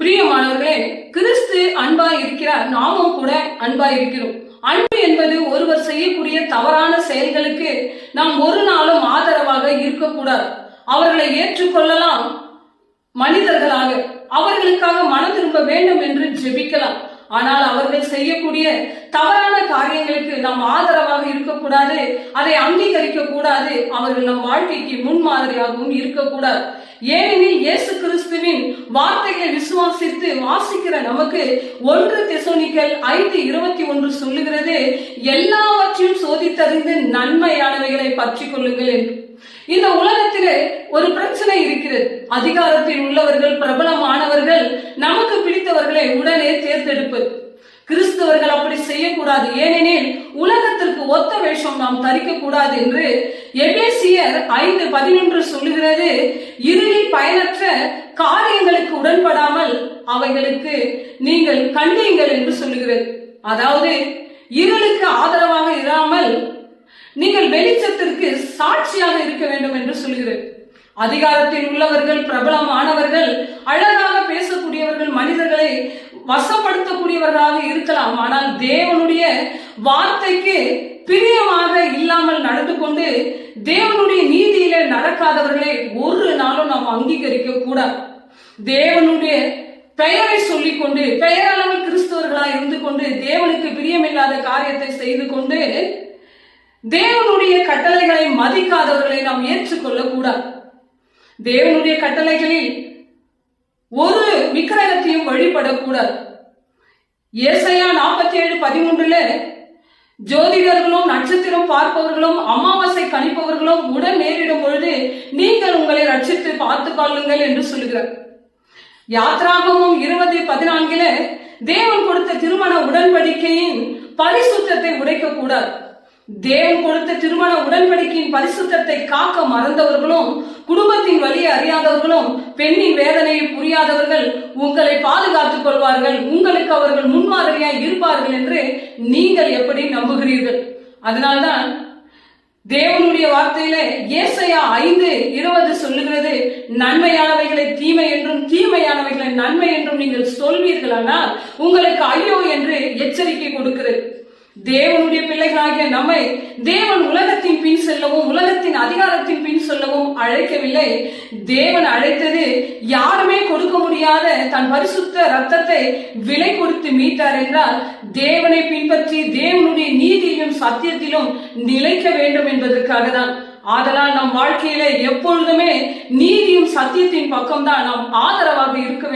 பிரியமானவர்களே, கிறிஸ்து அன்பாய் இருக்கிறார், நாமும் கூட அன்பாய் இருக்கிறோம். அன்பு என்பது ஒருவர் செய்யக்கூடிய தவறான செயல்களுக்கு நாம் ஒரு நாளும் ஆதரவாக இருக்கக்கூடாது. அவர்களை ஏற்றுக்கொள்ளலாம், மனிதர்களாக அவர்களுக்காக மனம் திரும்ப வேண்டும் என்று ஜெபிக்கலாம். ஆனால் அவர்கள் செய்யக்கூடிய தவறான காரியங்களுக்கு நாம் ஆதரவாக இருக்கக்கூடாது, அதை அங்கீகரிக்க கூடாது. அவர்கள் நம் வாழ்க்கைக்கு முன்மாதிரியாகவும் இருக்கக்கூடாது. ஏனெனில் இயேசு கிறிஸ்துவின் வார்த்தைகளை விசுவாசித்து வாசிக்கிற நமக்கு 1 தெசலோனிக்கர் 5:21 சொல்லுகிறது, எல்லாவற்றையும் சோதித்தறிந்து நன்மையானவைகளை பற்றி கொள்ளுங்கள் என்று. இந்த உலகத்திலே ஒரு பிரச்சனை இருக்கிறது. அதிகாரத்தில் உள்ளவர்கள், பிரபலமானவர்கள், நமக்கு பிடித்தவர்களை உடனே தேர்ந்தெடுப்பது. கிறிஸ்தவர்கள் அப்படி செய்யக்கூடாது. ஏனெனில் உலகத்திற்கு ஒத்த வேஷம் நாம் தரிக்க கூடாது என்று எபேசியர் 5:11 சொல்லுகிறது. இருளில் பயனற்ற காரியங்களுக்கு உடன்படாமல் அவைகளுக்கு நீங்கள் கண்டீங்கள் என்று சொல்லுகிறது. அதாவது இருளுக்கு ஆதரவாக இராமல் நீங்கள் வெளிச்சத்திற்கு சாட்சியாக இருக்க வேண்டும் என்று சொல்கிறது. அதிகாரத்தில் உள்ளவர்கள், பிரபலமானவர்கள், அழகாக பேசக்கூடியவர்கள், மனிதர்களை வசப்படுத்தக்கூடியவர்களாக இருக்கலாம். ஆனால் தேவனுடைய வார்த்தைக்கு பிரியமாக இல்லாமல் நடந்து கொண்டு தேவனுடைய நீதியிலே நடக்காதவர்களை ஒரு நாளும் நாம் அங்கீகரிக்க கூடாது. தேவனுடைய பெயரை சொல்லிக் கொண்டு பெயரளவு கிறிஸ்தவர்களாக இருந்து கொண்டு தேவனுக்கு பிரியமில்லாத காரியத்தை செய்து கொண்டு தேவனுடைய கட்டளைகளை மதிக்காதவர்களை நாம் ஏற்றுக்கொள்ள கூடாது. தேவனுடைய கட்டளைகளில் ஒரு விக்கிரகத்தையும் வழிபடக்கூடாது. ஏசாயா 47:13 ஜோதிடர்களும் நட்சத்திரம் பார்ப்பவர்களும் அமாவாசை கணிப்பவர்களும் உடன் நேரிடும் பொழுது நீங்கள் உங்களை ரட்சித்து பார்த்துக் கொள்ளுங்கள் என்று சொல்லுகிறார். யாத்ராகமும் 20:14 தேவன் கொடுத்த திருமண உடன்படிக்கையின் பரிசுத்தத்தை உடைக்க கூடாது. தேவன் கொடுத்த திருமண உடன்படிக்கையின் பரிசுத்தத்தை காக்க மறந்தவர்களும், குடும்பத்தின் வழியை அறியாதவர்களும், பெண்ணின் வேதனையை புரியாதவர்கள் உங்களை பாதுகாத்துக் கொள்வார்கள், உங்களுக்கு அவர்கள் முன்மாதிரியாய் இருப்பார்கள் என்று நீங்கள் எப்படி நம்புகிறீர்கள்? அதனால்தான் தேவனுடைய வார்த்தையிலே ஏசாயா 5:20 சொல்லுகிறது, நன்மையானவைகளை தீமை என்றும் தீமையானவைகளை நன்மை என்றும் நீங்கள் சொல்வீர்களானால் உங்களுக்கு ஐயோ என்று எச்சரிக்கை கொடுக்கிறது. தேவனுடைய பிள்ளைகளாகிய நம்மை தேவன் உலகத்தின் பின் செல்லவும் உலகத்தின் அதிகாரத்தின் பின் செல்லவும் அழைக்கவில்லை. தேவன் அழைத்தது யாருமே கொடுக்க முடியாத தன் பரிசுத்த ரத்தத்தை விலை கொடுத்து மீட்டார் என்றால் தேவனை பின்பற்றி தேவனுடைய நீதியிலும் சத்தியத்திலும் நிலைக்க வேண்டும் என்பதற்காக தான். ஆதலால் நம் வாழ்க்கையில எப்பொழுதுமே நீதியும் சத்தியத்தின் பக்கம்தான் நாம் ஆதரவாக இருக்க வேண்டும்.